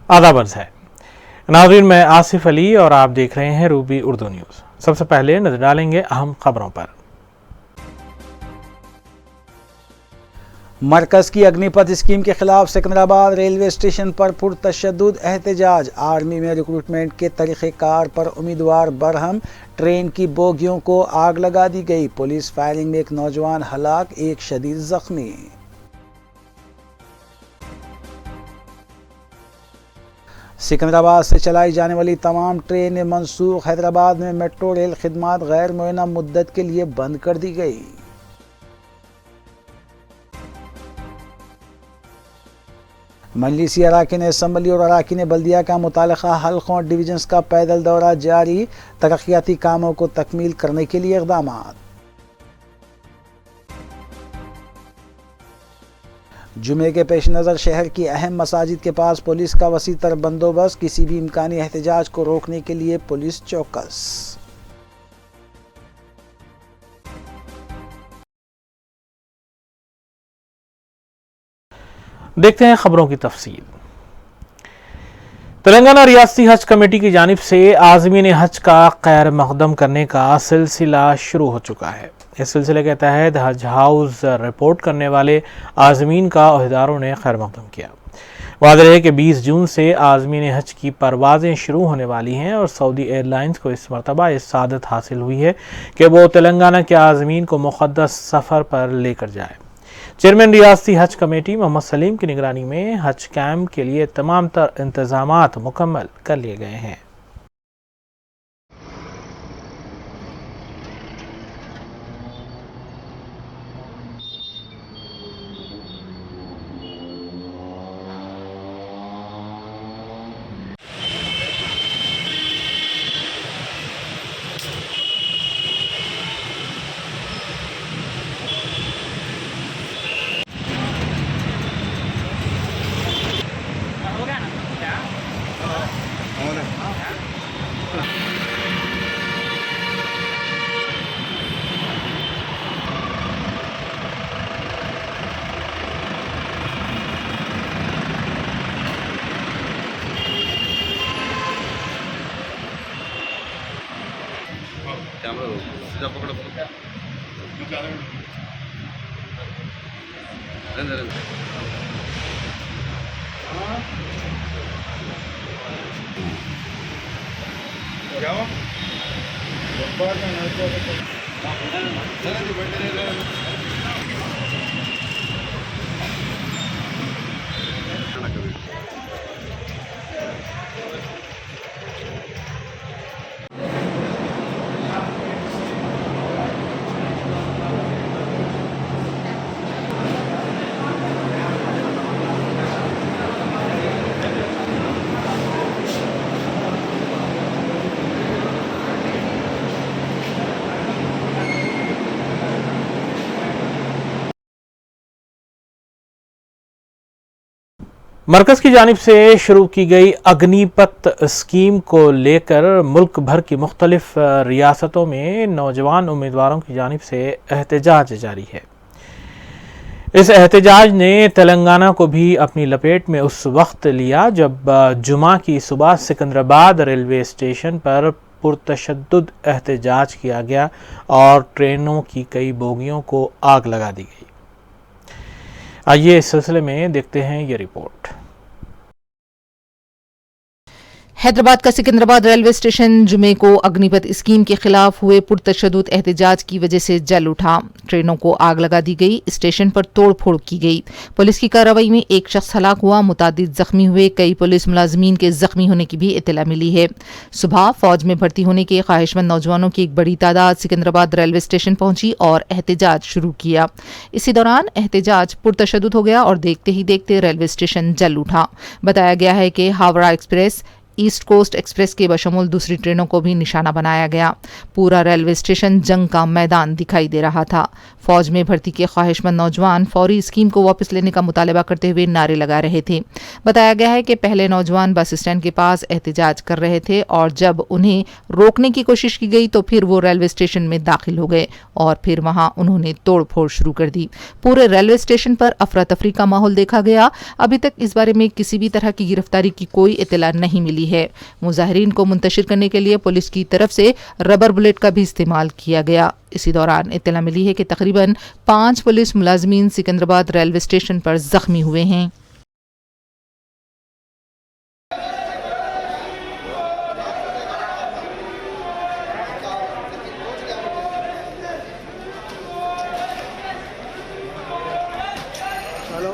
आदाब अर्ज़ है नाज़रीन, मैं आसिफ अली और आप देख रहे हैं रूबी उर्दू न्यूज़। सबसे पहले नजर डालेंगे अहम खबरों पर। मरकज़ की अग्निपथ स्कीम के खिलाफ सिकंदराबाद रेलवे स्टेशन पर पुरतशद्दुद एहतजाज। आर्मी में रिक्रूटमेंट के तरीक़ेकार पर उम्मीदवार बरहम। ट्रेन की बोगियों को आग लगा दी गई। पुलिस फायरिंग में एक नौजवान हलाक, एक शदीद जख्मी। सिकंदराबाद से चलाई जाने वाली तमाम ट्रेनें मनसूख। हैदराबाद में मेट्रो रेल खिदमात गैर मुअय्यना मुद्दत के लिए बंद कर दी गई। मजलिसी अराकीन असम्बली और अराकीन बल्दिया का मुतालिका हल्कों और डिवीजन्स का पैदल दौरा जारी। तरक्याती कामों को तकमील करने के लिए इक़दाम। जुमे के पेश नज़र शहर की अहम मसाजिद के पास पुलिस का वसी तर बंदोबस्त। किसी भी इम्कानी एहतजाज को रोकने के लिए पुलिस चौकस। देखते हैं खबरों की तफसील। तेलंगाना रियासती हज कमेटी की जानिब से आज़मीन हज का खैर मकदम करने का सिलसिला शुरू हो चुका है। इस सिलसिले के तहत हज हाउस रिपोर्ट करने वाले आज़मीन का अहदेदारों ने खैर मकदम किया। वाज़ेह है कि 20 जून से आज़मीन हज की परवाज़ें शुरू होने वाली हैं और सऊदी एयरलाइंस को इस मरतबा इस सादत हासिल हुई है कि वो तेलंगाना के आज़मीन को मुक़द्दस सफ़र पर लेकर जाए। चेयरमैन रियासती हज कमेटी मोहम्मद सलीम की निगरानी में हज कैंप के लिए तमाम तर इंतजामात मुकम्मल कर लिए गए हैं। मरकज़ की जानिब से शुरू की गई अग्निपथ स्कीम को लेकर मुल्क भर की मुख्तलिफ रियासतों में नौजवान उम्मीदवारों की जानिब से एहतजाज जारी है। इस एहतजाज ने तेलंगाना को भी अपनी लपेट में उस वक्त लिया जब जुमा की सुबह सिकंदराबाद रेलवे स्टेशन पर पुरतशद्दुद एहतजाज किया गया और ट्रेनों की कई बोगियों को आग लगा दी गई। आइए इस सिलसिले में देखते हैं ये रिपोर्ट। हैदराबाद का सिकंदराबाद रेलवे स्टेशन जुमे को अग्निपथ स्कीम के खिलाफ हुए पुरतशद्दुद एहतजाज की वजह से जल उठा। ट्रेनों को आग लगा दी गई। स्टेशन पर तोड़ फोड़ की गई। पुलिस की कार्रवाई में एक शख्स हलाक हुआ, मुतादिद जख्मी हुए। कई पुलिस मुलाजमीन के जख्मी होने की भी इत्तला मिली है। सुबह फौज में भर्ती होने के ख्वाहिशमंद नौजवानों की एक बड़ी तादाद सिकंदराबाद रेलवे स्टेशन पहुंची और एहतजाज शुरू किया। इसी दौरान एहतजाज पुरतशद्दुद हो गया और देखते ही देखते रेलवे स्टेशन जल उठा। बताया गया है कि Howrah express, east coast express के बशमूल दूसरी ट्रेनों को भी निशाना बनाया गया। पूरा रेलवे स्टेशन जंग का मैदान दिखाई दे रहा था। फौज में भर्ती के ख्वाहिशमंद नौजवान फौरी स्कीम को वापस लेने का मुतालबा करते हुए नारे लगा रहे थे। बताया गया है कि पहले नौजवान बस स्टैंड के पास एहतजाज कर रहे थे और जब उन्हें रोकने की कोशिश की गई तो फिर वो रेलवे स्टेशन में दाखिल हो गए और फिर वहां उन्होंने तोड़फोड़ शुरू कर दी। पूरे रेलवे स्टेशन पर अफरा तफरी का माहौल देखा गया। अभी तक इस बारे में किसी भी तरह की गिरफ्तारी की कोई इत्तला नहीं मिली है। मुजाहिरीन को मुंतशिर करने के लिए पुलिस की तरफ से रबर बुलेट का भी इस्तेमाल किया गया। इसी दौरान इत्तला मिली है कि तकरीबन 5 पुलिस मुलाजमीन सिकंदराबाद रेलवे स्टेशन पर जख्मी हुए हैं। హలో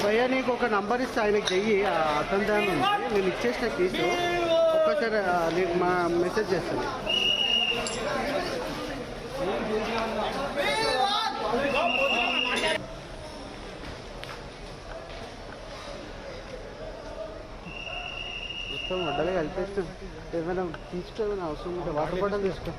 భయ్యా నీకు ఒక నంబర్ ఇస్తే ఆయనకి చెయ్యి అతని దాని ఉంది నేను ఇచ్చేసిన కేసు ఒక్కసారి నీకు మా మెసేజ్ చేస్తాను. మొత్తం వడ్డలే కలిపేస్తాం. ఏమైనా తీసుకో, ఏమైనా అవసరం ఉంటే వాటర్ బాటిల్ తీసుకో.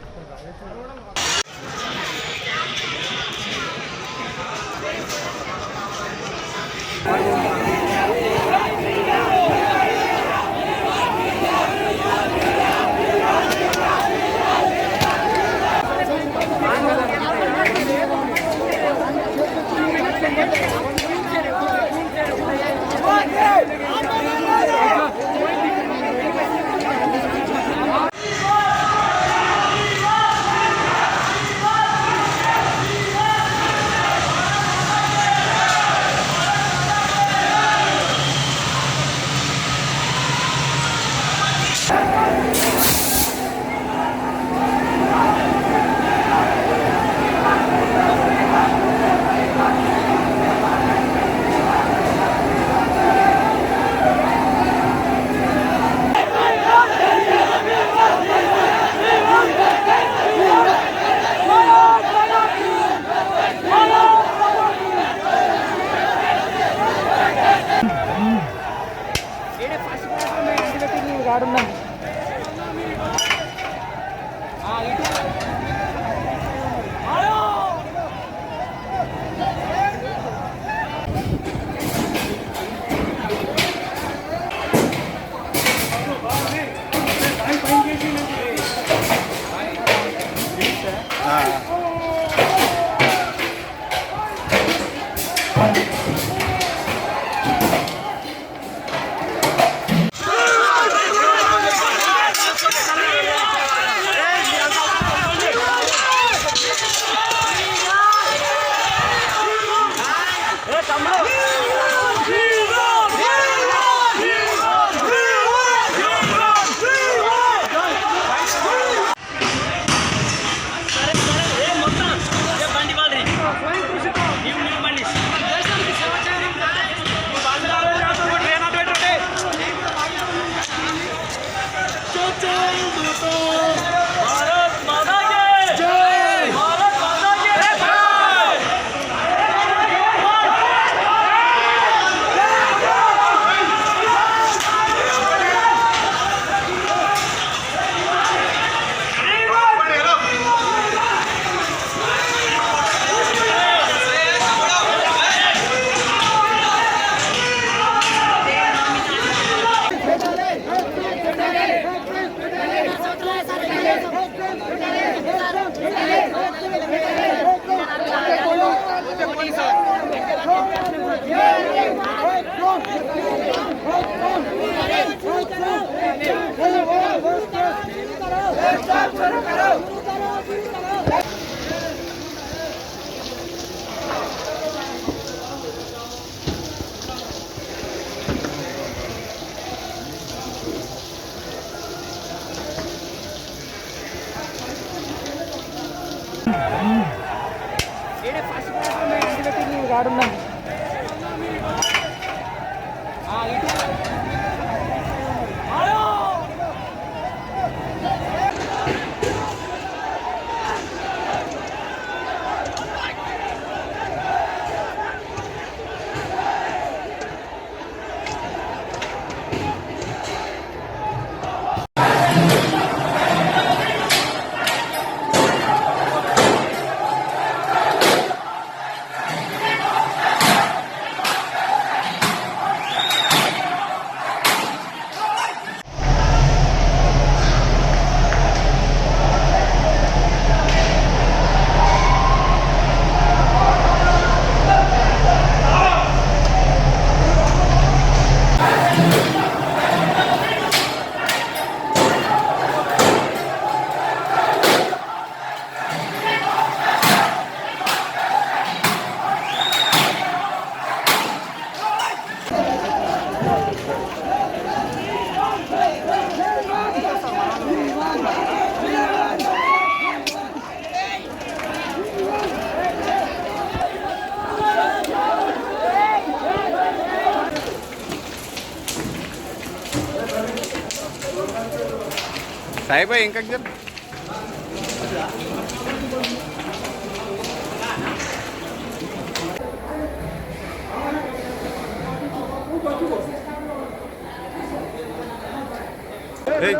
साहेब इंका जर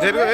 జరుగు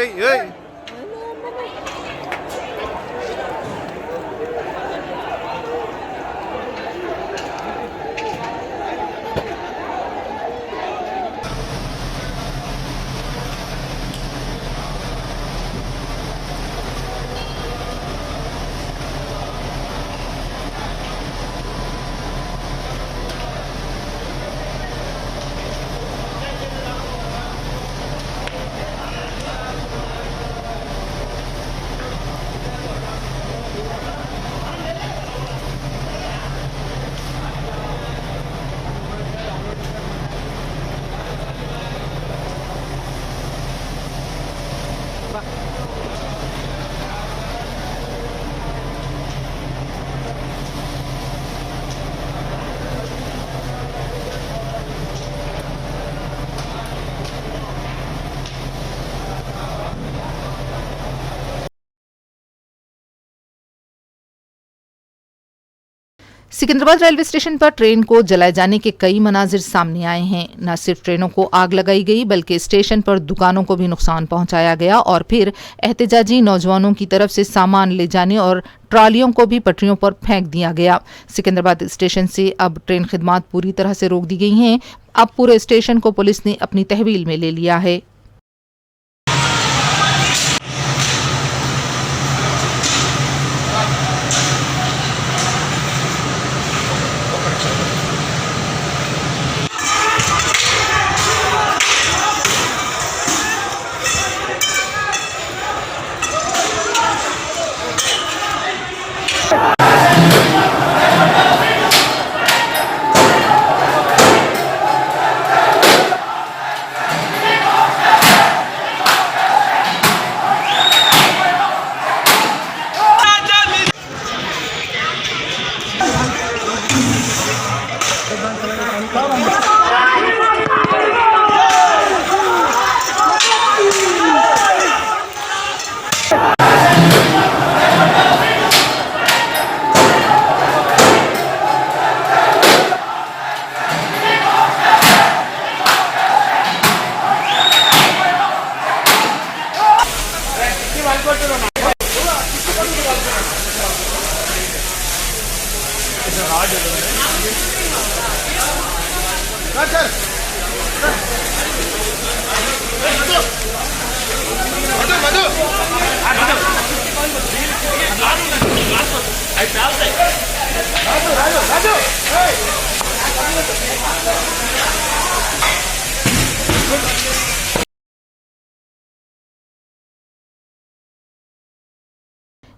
सिकंदराबाद रेलवे स्टेशन पर ट्रेन को जलाए जाने के कई मनाजिर सामने आए हैं। न सिर्फ ट्रेनों को आग लगाई गई बल्कि स्टेशन पर दुकानों को भी नुकसान पहुंचाया गया और फिर एहतजाजी नौजवानों की तरफ से सामान ले जाने और ट्रालियों को भी पटरियों पर फेंक दिया गया। सिकंदराबाद स्टेशन से अब ट्रेन खिदमात पूरी तरह से रोक दी गई हैं। अब पूरे स्टेशन को पुलिस ने अपनी तहवील में ले लिया है।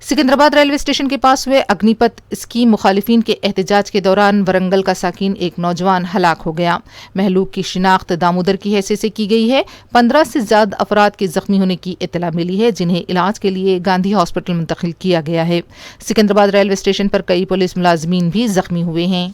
सिकंदराबाद रेलवे स्टेशन के पास हुए अग्निपथ स्कीम मुखालिफिन के एहतजाज के दौरान वरंगल का साकिन एक नौजवान हलाक हो गया। महलूक की शिनाख्त दामोदर की हैसियत से की गई है। 15 से ज्यादा अफराद के जख्मी होने की इत्तला मिली है जिन्हें इलाज के लिए गांधी हॉस्पिटल मुंतकिल किया गया है। सिकंदराबाद रेलवे स्टेशन पर कई पुलिस मुलाजमीन भी जख्मी हुए हैं।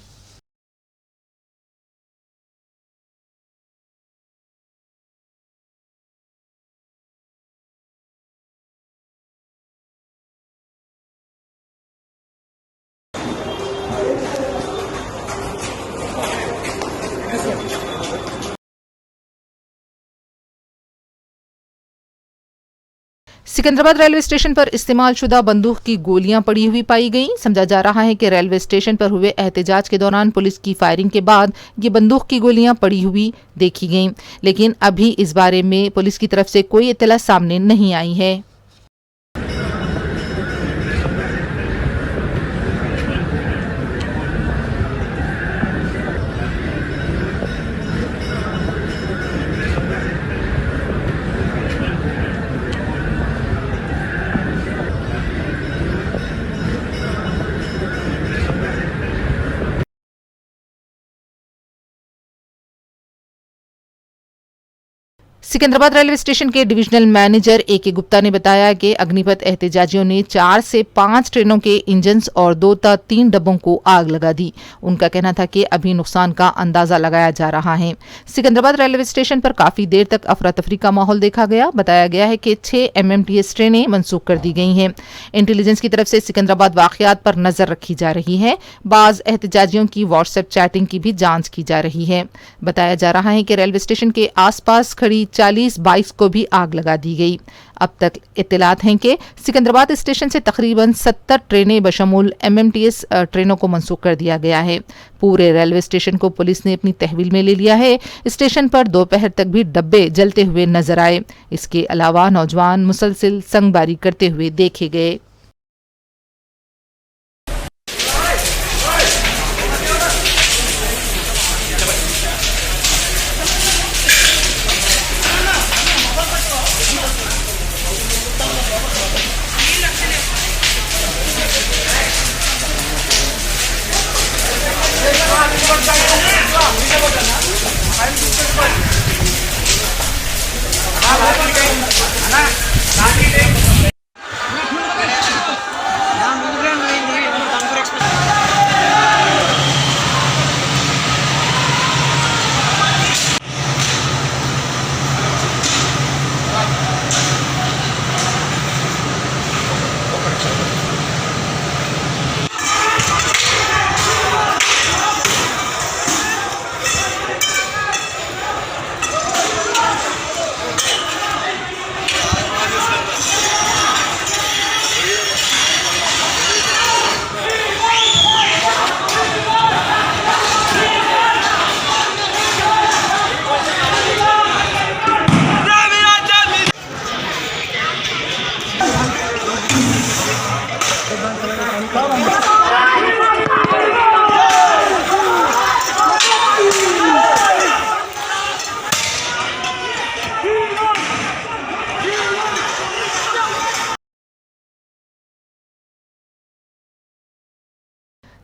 सिकंदराबाद रेलवे स्टेशन पर इस्तेमाल शुदा बंदूक की गोलियां पड़ी हुई पाई गईं। समझा जा रहा है कि रेलवे स्टेशन पर हुए एहतजाज के दौरान पुलिस की फायरिंग के बाद ये बंदूक की गोलियां पड़ी हुई देखी गईं, लेकिन अभी इस बारे में पुलिस की तरफ से कोई इत्तला सामने नहीं आई है। सिकंदराबाद रेलवे स्टेशन के डिविजनल मैनेजर ए.के. गुप्ता ने बताया कि अग्निपथ एहतजाजियों ने 4 से 5 ट्रेनों के इंजन और 2 या 3 डब्बों को आग लगा दी। उनका कहना था कि अभी नुकसान का अंदाजा लगाया जा रहा है। सिकंदराबाद रेलवे स्टेशन पर काफी देर तक अफरा तफरी का माहौल देखा गया। बताया गया है कि 6 MMTS ट्रेनें मनसूख कर दी गई हैं। इंटेलिजेंस की तरफ से सिकंदराबाद वाकयात पर नजर रखी जा रही है। बाज एहतजाजियों की व्हाट्सएप चैटिंग की भी जांच की जा रही है। बताया जा रहा है कि रेलवे स्टेशन के आसपास खड़ी 40 बाइक्स को भी आग लगा दी गई। अब तक इत्तलात हैं कि सिकंदराबाद स्टेशन से तकरीबन 70 ट्रेनें बशमूल MMTS ट्रेनों को मंसूख कर दिया गया है। पूरे रेलवे स्टेशन को पुलिस ने अपनी तहवील में ले लिया है। स्टेशन पर दोपहर तक भी डब्बे जलते हुए नजर आए। इसके अलावा नौजवान मुसलसिल संगबारी करते हुए देखे गए।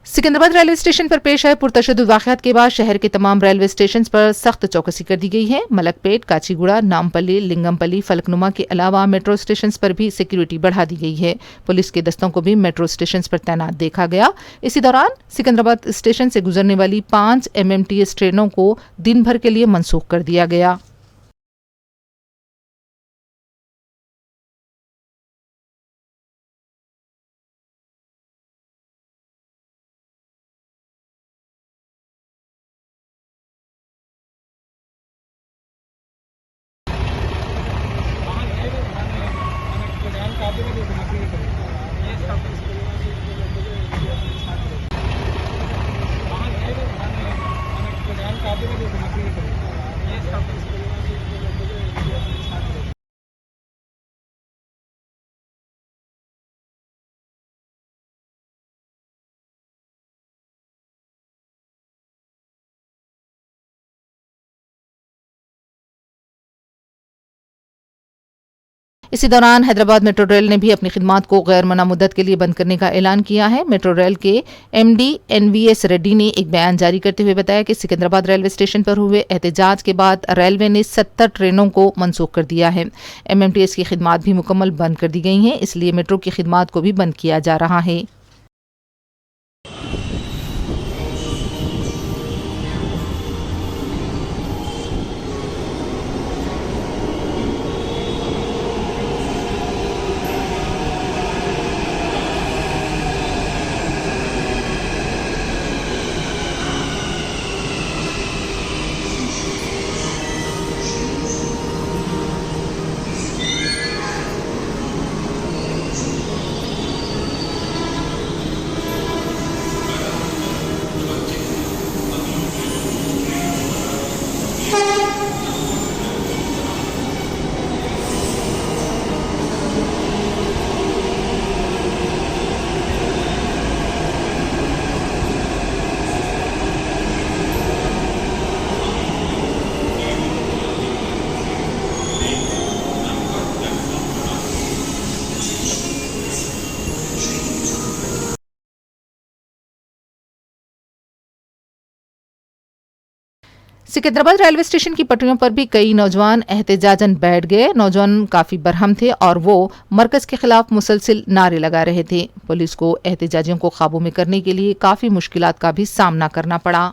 सिकंदराबाद रेलवे स्टेशन पर पेश आए पुरतशद्दुद वाक़यात के बाद शहर के तमाम रेलवे स्टेशन पर सख्त चौकसी कर दी गई है। मलकपेट, काचीगुड़ा, नामपल्ली, लिंगमपल्ली, फलकनुमा के अलावा मेट्रो स्टेशन पर भी सिक्योरिटी बढ़ा दी गई है। पुलिस के दस्तों को भी मेट्रो स्टेशन पर तैनात देखा गया। इसी दौरान सिकंदराबाद स्टेशन से गुजरने वाली 5 MMTS ट्रेनों को दिन भर के लिए मनसूख कर दिया गया। इसी दौरान हैदराबाद मेट्रो रेल ने भी अपनी खिदमात को गैर मना मुद्दत के लिए बंद करने का ऐलान किया है। मेट्रो रेल के MD NVS रेड्डी ने एक बयान जारी करते हुए बताया कि सिकंदराबाद रेलवे स्टेशन पर हुए एहतजाज के बाद रेलवे ने 70 ट्रेनों को मनसूख कर दिया है। MMTS की खिदमात भी मुकम्मल बंद कर दी गई हैं, इसलिए मेट्रो की खिदमात को भी बंद किया जा रहा है। सिकंदराबाद रेलवे स्टेशन की पटरियों पर भी कई नौजवान एहतजाजन बैठ गए। नौजवान काफी बरहम थे और वो मरकज के खिलाफ मुसलसिल नारे लगा रहे थे। पुलिस को एहतजाजियों को काबू में करने के लिए काफी मुश्किलात का भी सामना करना पड़ा।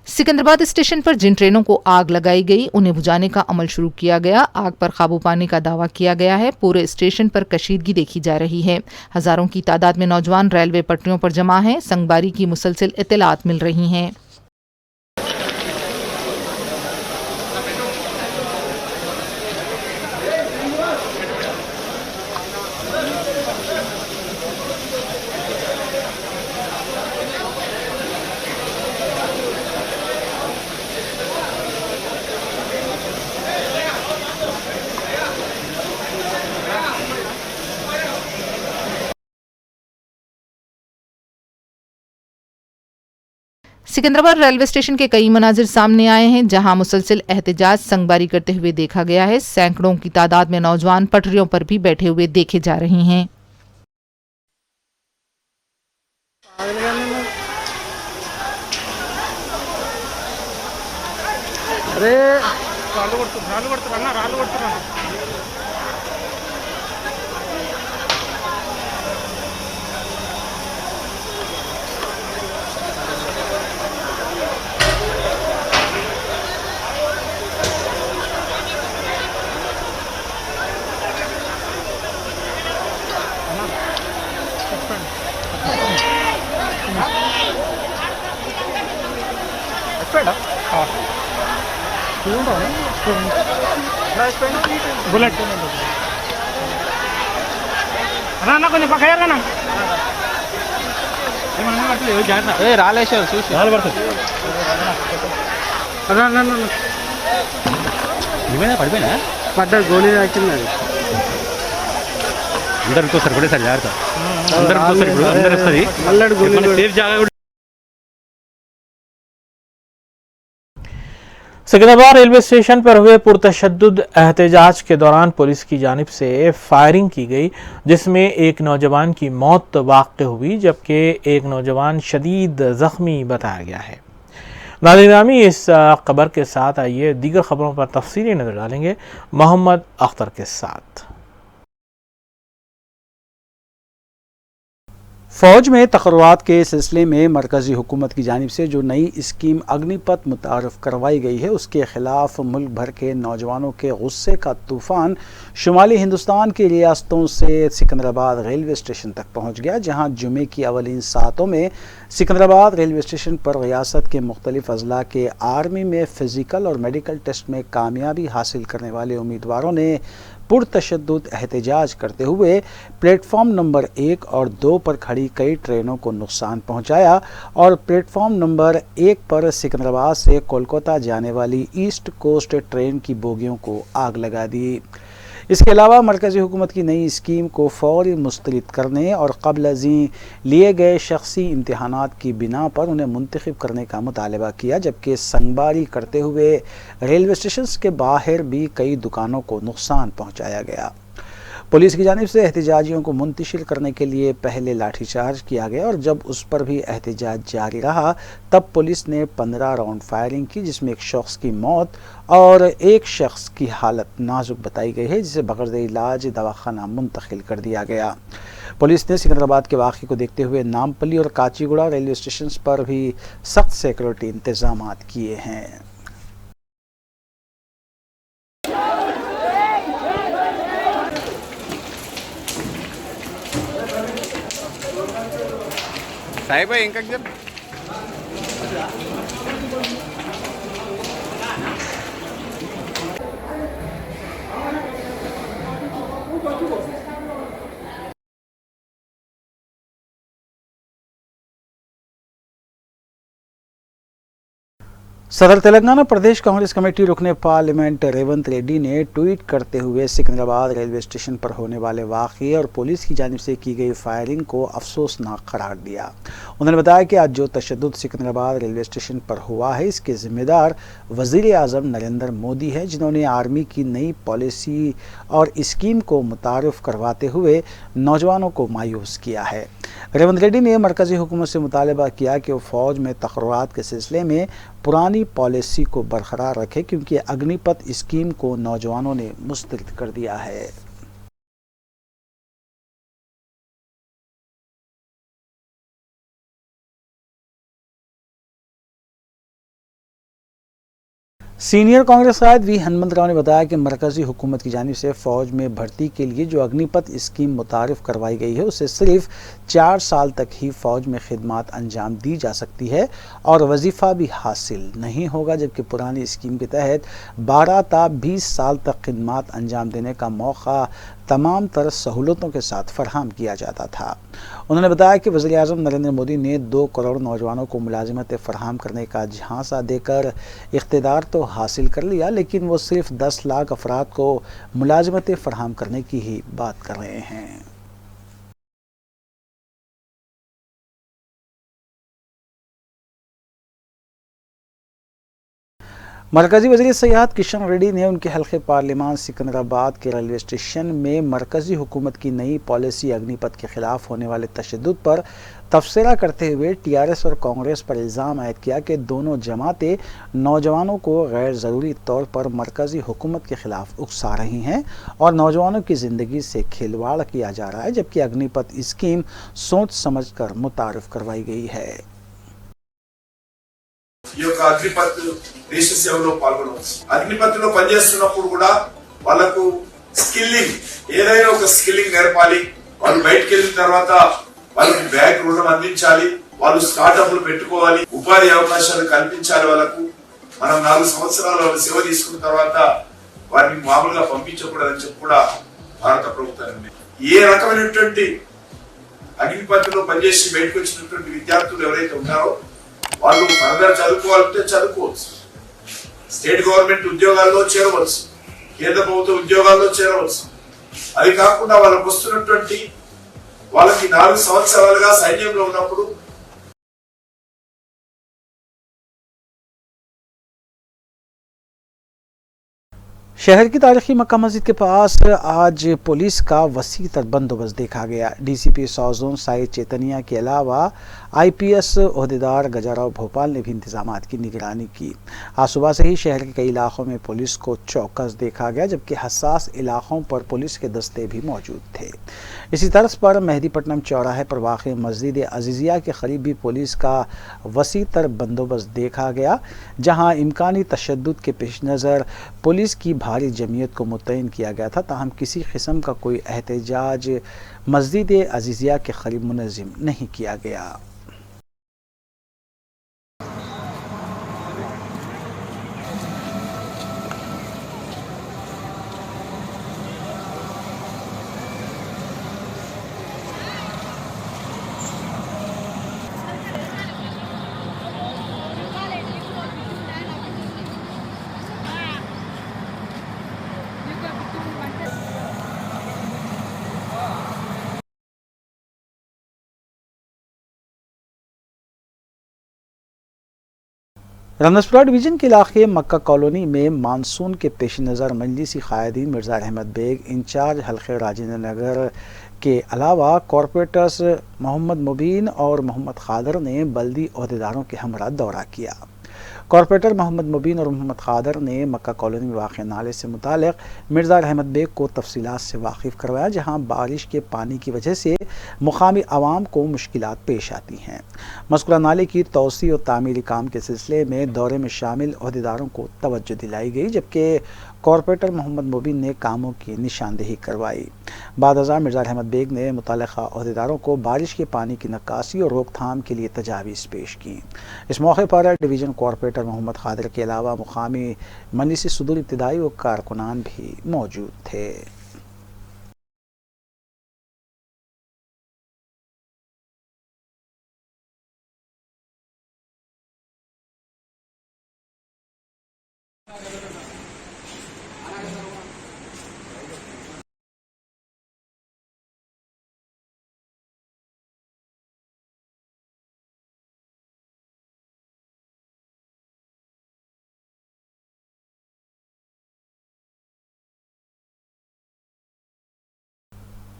सिकंदराबाद स्टेशन पर जिन ट्रेनों को आग लगाई गई उन्हें बुझाने का अमल शुरू किया गया। आग पर काबू पाने का दावा किया गया है। पूरे स्टेशन पर कशीदगी देखी जा रही है। हजारों की तादाद में नौजवान रेलवे पटरियों पर जमा हैं। संगबारी की मुसलसिल इत्तलात मिल रही हैं। सिकंदराबाद रेलवे स्टेशन के कई मनाजिर सामने आए हैं जहां मुसलसिल एहतजाज संगबारी करते हुए देखा गया है। सैकड़ों की तादाद में नौजवान पटरियों पर भी बैठे हुए देखे जा रहे हैं। बुलेट అన్న కొంచెం పక్క ఏరన్నా రాలేసారు చూసి ఏమైనా పడిపోయినా పడ్డ గోళీ తాకింది అది అందరితో సరిపడేసారి జాగ్రత్త అందరితో సరిపడు అందరు వస్తుంది మళ్ళీ గోళీ సేఫ్ జాగా सिकंदराबाद रेलवे स्टेशन पर हुए पुरतशद्दुद एहतजाज के दौरान पुलिस की जानिब से फायरिंग की गई, जिसमें एक नौजवान की मौत वाक़ हुई जबकि एक नौजवान शदीद ज़ख्मी बताया गया है। नाज़रीन, इस खबर के साथ आइए दीगर खबरों पर तफसीली नज़र डालेंगे मोहम्मद अख्तर के साथ। फ़ौज में तक़र्रुआत के सिलसिले में मरकज़ी हुकूमत की जानिब से जो नई स्कीम अग्निपथ मुतारफ़ करवाई गई है उसके ख़िलाफ़ मुल्क भर के नौजवानों के गुस्से का तूफ़ान शुमाली हिंदुस्तान की रियासतों से सिकंदराबाद रेलवे स्टेशन तक पहुँच गया, जहाँ जुमे की अवलिन सातों में सिकंदराबाद रेलवे स्टेशन पर रियासत के मुख्तलिफ अज़ला के आर्मी में फ़िज़िकल और मेडिकल टेस्ट में कामयाबी हासिल करने वाले उम्मीदवारों ने पुरतशद्दुद एहतजाज करते हुए प्लेटफॉर्म नंबर 1 और 2 पर खड़ी कई ट्रेनों को नुकसान पहुंचाया और प्लेटफॉर्म नंबर 1 पर सिकंदराबाद से कोलकाता जाने वाली ईस्ट कोस्ट ट्रेन की बोगियों को आग लगा दी। इसके अलावा मरकज़ी हुकूमत की नई स्कीम को फ़ौरी मुस्तरद करने और क़ब्ल अज़ीं लिए गए शख्सी इम्तिहानात की बिना पर उन्हें मुंतखब करने का मुतालबा किया, जबकि संगबारी करते हुए रेलवे स्टेशन के बाहर भी कई दुकानों को नुकसान पहुँचाया गया। पुलिस की जानिब से एहतजाजियों को मुंतशिर करने के लिए पहले लाठीचार्ज किया गया और जब उस पर भी एहतजाज जारी रहा तब पुलिस ने 15 राउंड फायरिंग की, जिसमें एक शख्स की मौत और एक शख्स की हालत नाजुक बताई गई है, जिसे बग़ैर इलाज दवाखाना मुंतकिल कर दिया गया। पुलिस ने सिकंदराबाद के वाक़े को देखते हुए नामपल्ली और काचीगुड़ा रेलवे स्टेशन पर भी सख्त सिक्योरिटी इंतजाम किए हैं। साहेब इंका सदर तेलंगाना प्रदेश कांग्रेस कमेटी रुकने पार्लियामेंट रेवंत रेड्डी ने ट्वीट करते हुए सिकंदराबाद रेलवे स्टेशन पर होने वाले वाक़ये और पुलिस की जानिब से की गई फायरिंग को अफसोसनाक करार दिया। उन्होंने बताया कि आज जो तशद्दुद सिकंदराबाद रेलवे स्टेशन पर हुआ है, इसके जिम्मेदार वज़ीर आज़म नरेंद्र मोदी है, जिन्होंने आर्मी की नई पॉलिसी और स्कीम को मुतारिफ करवाते हुए नौजवानों को मायूस किया है। रेवंत रेड्डी ने मरकजी हुकूमत से मुतालबा किया कि वो फ़ौज में तक़र्रुरात के सिलसिले में पुरानी पॉलिसी को बरकरार रखे, क्योंकि अग्निपथ स्कीम को नौजवानों ने मुस्तरद कर दिया है। सीनियर कांग्रेस कायद वी हनुमंत राव ने बताया कि मरकजी हुकूमत की जानिब से फ़ौज में भर्ती के लिए जो अग्निपथ स्कीम मुतारिफ करवाई गई है, उससे सिर्फ 4 साल तक ही फ़ौज में खिदमत अंजाम दी जा सकती है और वजीफ़ा भी हासिल नहीं होगा, जबकि पुरानी स्कीम के तहत 12 ता 20 साल तक खिदमत अंजाम देने का मौका तमाम तरह सहूलतों के साथ फराहम किया जाता था। उन्होंने बताया कि वज़ीर आज़म नरेंद्र मोदी ने 2 करोड़ नौजवानों को मुलाजिमत फराहम करने का झांसा देकर इख्तिदार तो हासिल कर लिया, लेकिन वो सिर्फ 10 लाख अफराद को मुलाजिमत फराहम करने की ही बात कर रहे हैं। मरकजी वज़ीर सयाहत किशन रेड्डी ने उनके हल्के पार्लियामान सिकंदराबाद के रेलवे स्टेशन में मरकजी हुकूमत की नई पॉलिसी अग्निपथ के खिलाफ होने वाले तशद्दुद पर तबसरा करते हुए टीआरएस और कांग्रेस पर इल्ज़ाम आयद किया कि दोनों जमातें नौजवानों को गैर ज़रूरी तौर पर मरकजी हुकूमत के खिलाफ उकसा रही हैं और नौजवानों की ज़िंदगी से खिलवाड़ किया जा रहा है, जबकि अग्निपथ स्कीम सोच समझ कर मुतारिफ करवाई गई है। ఈ యొక్క అగ్నిపత్ దేశ సేవలో పాల్గొనవచ్చు। అగ్నిపత్లో పనిచేస్తున్నప్పుడు కూడా వాళ్ళకు స్కిల్లింగ్, ఏదైనా ఒక స్కిల్లింగ్ నేర్పాలి। వాళ్ళు బయటికి వెళ్ళిన తర్వాత వాళ్ళకి బ్యాంక్ రుణం అందించాలి, వాళ్ళు స్టార్టప్లు పెట్టుకోవాలి, ఉపాధి అవకాశాలు కల్పించాలి వాళ్ళకు। మనం 4 సంవత్సరాలు వాళ్ళ సేవ తీసుకున్న తర్వాత వారిని మామూలుగా పంపించకూడదని చెప్పి కూడా భారత ప్రభుత్వం ఏ రకమైనటువంటి అగ్నిపత్లో పనిచేసి బయటకు వచ్చినటువంటి విద్యార్థులు ఎవరైతే ఉన్నారో వాళ్ళు ఫర్దర్ చదువుకోవాలంటే చదువుకోవచ్చు, స్టేట్ గవర్నమెంట్ ఉద్యోగాల్లో చేరవచ్చు, కేంద్ర ప్రభుత్వ ఉద్యోగాల్లో చేరవచ్చు। అది కాకుండా వాళ్ళకు వస్తున్నటువంటి వాళ్ళకి 4 సంవత్సరాలుగా సైన్యంలో ఉన్నప్పుడు शहर की तारीखी मक्का मस्जिद के पास आज पुलिस का वसी तर बंदोबस्त देखा गया। DCP south zone Sai Chaitanya के अलावा आईपीएस ओहदेदार गजाराव भोपाल ने भी इंतजाम की निगरानी की। आज सुबह से ही शहर के कई इलाकों में पुलिस को चौकस देखा गया, जबकि हसास इलाकों पर पुलिस के दस्ते भी मौजूद थे। इसी तर्ज पर मेहदीपट्टनम चौराहे पर वाक़ मस्जिद अजीज़िया के करीब भी पुलिस का वसी तर बंदोबस्त देखा गया, जहां इम्कानी तशद्दुद के पेश नज़र पुलिस की भारी जमीयत को मुतयन किया गया था। ताहम किसी किस्म का कोई एहतजाज मस्जिद अजीज़िया के करीब मुनज़्ज़म नहीं किया गया। रमनसपुरा डिवीज़न के इलाके मक्का कॉलोनी में मानसून के पेश नज़र मजलिसी कायदीन मिर्ज़ा अहमद बेग इंचार्ज हल्के राजेंद्र नगर के अलावा कॉरपोरेटर्स मोहम्मद मुबीन और मोहम्मद खादर ने बल्दी ओहदेदारों के हमरा दौरा किया। कॉरपोरेटर मोहम्मद मुबीन और मोहम्मद खादर ने मक्का कॉलोनी में वाक़ नाले से मुतालिक मिर्ज़ा अहमद बेग को तफसीलात से वाकिफ़ करवाया, जहाँ बारिश के पानी की वजह से मुकामी आवाम को मुश्किलात पेश आती हैं। मज़कूरा नाले की तोसी और तामीरी काम के सिलसिले में दौरे में शामिल ओहदेदारों को तवज्जो दिलाई गई, जबकि कॉरपोरेटर मोहम्मद मुबीन ने कामों की निशानदेही करवाई। बाद अज़ां मिर्ज़ा अहमद बेग ने मुतल्लिक़ा ओहदेदारों को बारिश के पानी की नक्कासी और रोकथाम के लिए तजावीज़ पेश की। इस मौके पर डिवीज़न कॉरपोरेटर मोहम्मद खादर के अलावा मुकामी मजलिस सुदूर इब्तिदाई व कारकुनान भी मौजूद थे।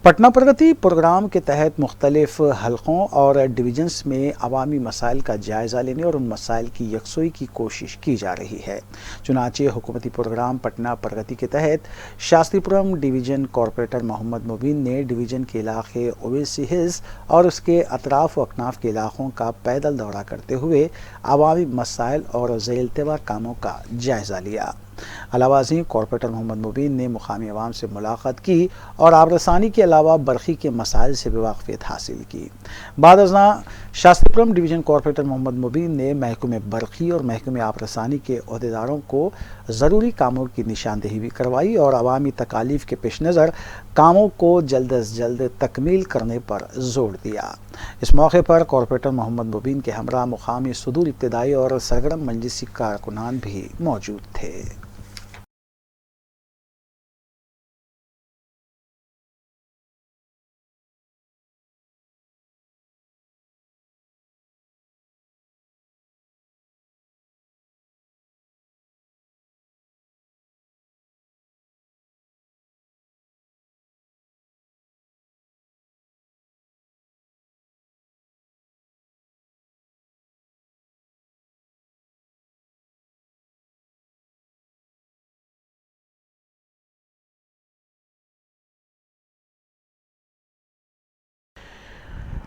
पटना प्रगति प्रोग्राम के तहत मुख्तलिफ हलकों और डिवीजन्स में अवामी मसाइल का जायज़ा लेने और उन मसाइल की यकसोई की कोशिश की जा रही है। चुनांचे हुकूमती प्रोग्राम पटना प्रगति के तहत शास्त्रीपुरम डिवीज़न कॉरपोरेटर मोहम्मद मुबीन ने डिवीज़न के इलाके ओवैसी हिल्स और उसके अतराफ व अकनाफ के इलाकों का पैदल दौरा करते हुए अवामी मसाइल और ज़ेर-ए-इल्तिवा कामों का जायज़ा लिया। अलावाजी कॉरपोरेटर मोहम्मद मुबीन ने मुकामी अवाम से मुलाकात की और आबरसानी के अलावा बरखी के मसाइल से भी वाक़फ़ियत हासिल की। बाद अज़ां शास्त्रीपुरम डिवीज़न कॉरपोरेटर मोहम्मद मुबीन ने महकमे बरखी और महकमे आबरसानी के अहदेदारों को ज़रूरी कामों की निशानदेही भी करवाई और अवामी तकालीफ के पेश नज़र कामों को जल्द अज जल्द तकमील करने पर जोर दिया। इस मौके पर कॉरपोरेटर मोहम्मद मुबीन के हमरा मुकामी सदूर इब्तदाई और सरगर्म मजलिसी कारकुनान भी मौजूद थे।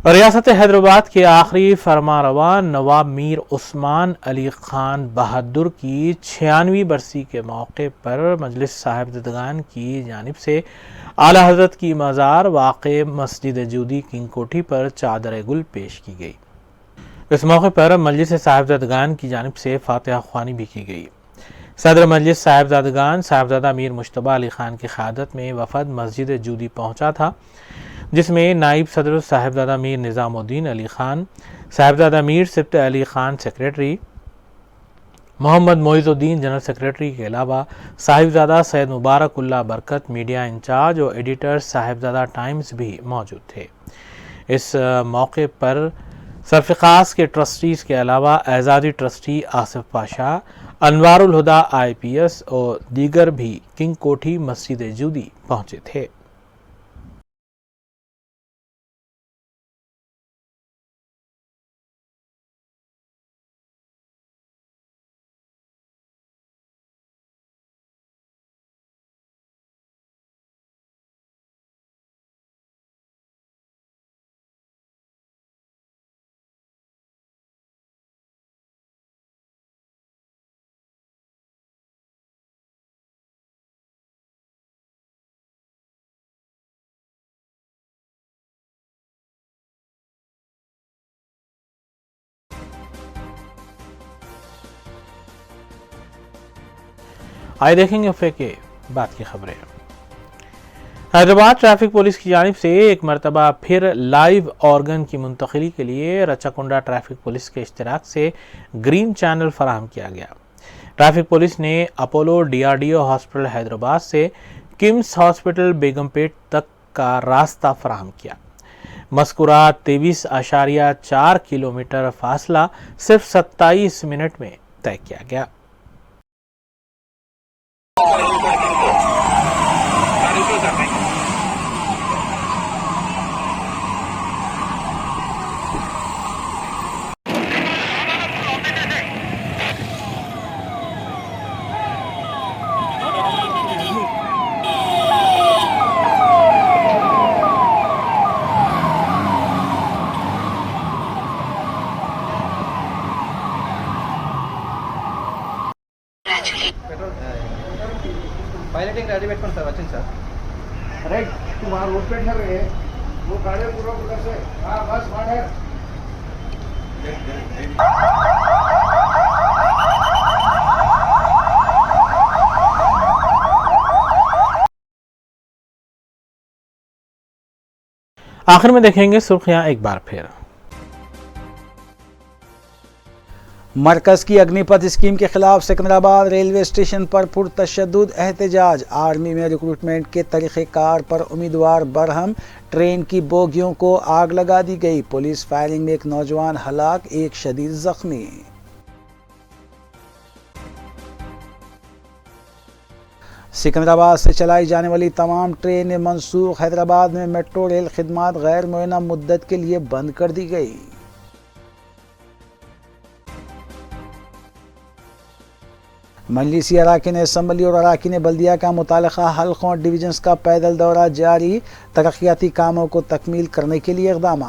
रियासत हैदराबाद के आखिरी फरमारवा नवाब मीर उस्मान अली खान बहादुर की 96वीं बरसी के मौके पर मजलिस साहिबजादगान की जानिब से आला हजरत की मज़ार वाक़े मस्जिद जूदी किंग कोठी पर चादर गुल पेश की गई। इस मौके पर मजलिस साहिबजादगान की जानिब से फातिहा ख्वानी भी की गई। सदर मजलिस साहिबजादगान साहिबजादा मीर मुश्तबा अली खान की क़यादत में वफ़द मस्जिद जूदी पहुँचा था, जिसमें नाइब सदर Sahibzada Mir Nizamuddin Ali Khan, Sahibzada Mir Sibt Ali Khan secretary, Mohammad Moizuddin general secretary के अलावा साहिबजादा सैयद मुबारकुल्लाह बरकत मीडिया इंचार्ज और एडिटर साहिबजादा टाइम्स भी मौजूद थे। इस मौके पर सरफ़िक़ास के ट्रस्टीज़ के अलावा एजाज़ी ट्रस्टी आसिफ पाशा, अनवारुल हुदा IPS और दीगर भी किंग कोठी मस्जिद जूदी पहुँचे थे। आइए देखेंगे वफ़े के बाद की खबरें। हैदराबाद ट्रैफिक पुलिस की जानिब से एक मरतबा फिर लाइव ऑर्गन की मुंतकिली के लिए रचाकुंडा ट्रैफिक पुलिस के इश्तराक से ग्रीन चैनल फराहम किया गया। ट्रैफिक पुलिस ने अपोलो DRDO हॉस्पिटल हैदराबाद से किम्स हॉस्पिटल बेगमपेट तक का रास्ता फराहम किया। मस्कुरा 23.4 किलोमीटर फासला सिर्फ 27 मिनट में तय किया गया। పైలటింగ్ రెడీ పెట్టుకోండి సార్, వచ్చింది సార్। రైట్ तुम्हारा रोड पे ठहर रहे वो गाड़ी पूरा उधर से हाँ बस मार आखिर में देखेंगे सुर्खियां एक बार फिर। मरकज की अग्निपथ स्कीम के खिलाफ सिकंदराबाद रेलवे स्टेशन पर पुरतशद्दुद एहतजाज। आर्मी में रिक्रूटमेंट के तरीक़ेकार पर उम्मीदवार बरहम, ट्रेन की बोगियों को आग लगा दी गई। पुलिस फायरिंग में एक नौजवान हलाक, एक शदीद जख्मी। सिकंदराबाद से चलाई जाने वाली तमाम ट्रेनें मनसूख। हैदराबाद में मेट्रो रेल खिदमात गैर मुअय्यना मुद्दत के लिए बंद कर दी गई। मजलिसी अराकीन असम्बली और अराकीन बल्दिया का मुतालिका हल्कों और डिवीजन्स का पैदल दौरा जारी। तरक्याती कामों को तकमील करने के लिए इक़दाम।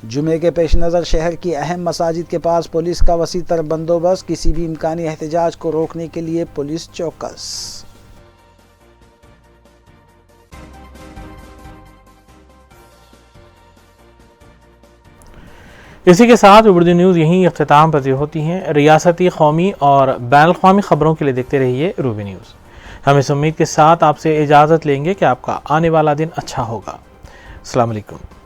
जुमे के पेश नज़र शहर की अहम मसाजिद के पास पुलिस का वसी तर बंदोबस्त। किसी भी इम्कानी एहतजाज को रोकने के लिए पुलिस चौकस। इसी के साथ उर्दू न्यूज़ यहीं इख्तिताम पज़ीर होती हैं। रियासती, कौमी और बैन अवी ख़बरों के लिए देखते रहिए रूबी न्यूज़। हम इस उम्मीद के साथ आपसे इजाज़त लेंगे कि आपका आने वाला दिन अच्छा होगा। अस्सलाम वालेकुम।